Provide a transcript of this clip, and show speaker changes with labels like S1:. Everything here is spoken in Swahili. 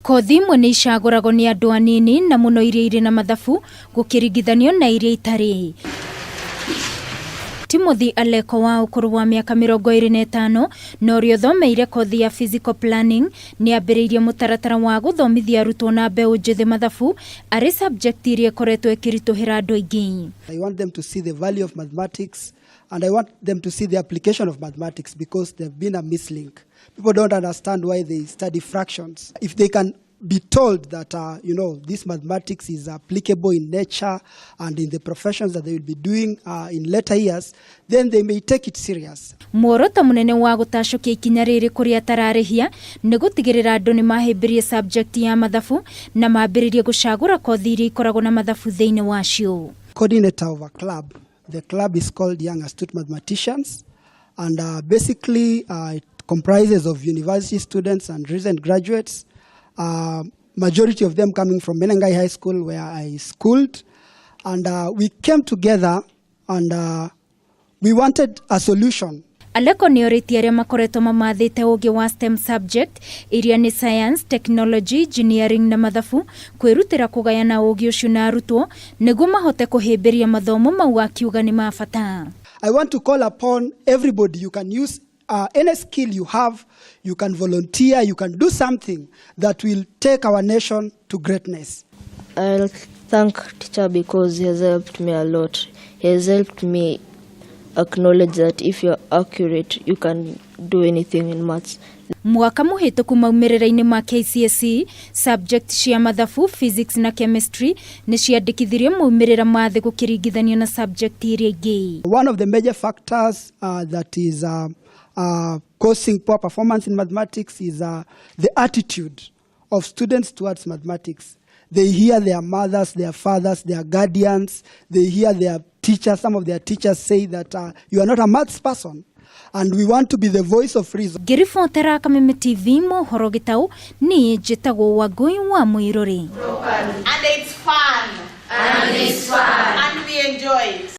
S1: Kothi imwe nĩ icagũragwo nĩ andũ anini na mũno iria irĩ na mathabu gũkĩringithanio na iria itarĩ. Timothy Aleko wa ũkũrũ wa mĩaka 25 na ũrĩa ũthomeire kothi ya physical planning niambiriirie mutaratara wa guthomithia arutwo na mbeũ njĩthĩ mathabu arĩ subject iria ĩkoretwo ĩkĩritũhĩra andũ aingĩ.
S2: I want them to see the value of mathematics and I want them to see the application of mathematics because there've been a mislink. People don't understand why they study fractions. If they can be told that, this mathematics is applicable in nature and in the professions that they will be doing in later years, then they may take it serious.
S1: Mworoto munene wa gutacukia ikinya riri kuria tararihia ni gutigirira andu ni mahimbirie subject ya mathabu na mambiririe gucagura kothi iria ikoragwo na mathabu thiini wacio.
S2: Coordinator of a club. The club is called Young Astute Mathematicians, and basically it comprises of university students and recent graduates. Majority of them coming from Menengai High School where I schooled, and we came together and we wanted a solution.
S1: Aleko ni oritie aria makoretwo mamathite ugi wa STEM subject iria ni science, technology, engineering na mathabu kwirutira kugayana ugi ucio na arutwo niguo mahote kuhimbiria mathomo mau akiuga ni mabata.
S2: I want to call upon everybody. You can use any skill you have, you can volunteer, you can do something that will take our nation to greatness.
S3: I'll thank teacher because he has helped me a lot. He has helped me acknowledge that if you're accurate, you can do anything in maths.
S1: Mwaka muhituku maumirira-ini ma KCSE, subject cia mathabu, physics na chemistry ni ciandikithirie maumirira ma thĩ gũkĩringithanio na subject iria ingĩ.
S2: One of the major factors that is causing poor performance in mathematics is the attitude of students towards mathematics. They hear their mothers, their fathers, their guardians, they hear their teachers, some of their teachers say that you are not a maths person, and we want to be the voice of reason.
S1: Ngiribotera Kameme TV mohoro gitau ni njitagwo Wangui wa Mwiruri.
S4: And it's fun. And we enjoy it.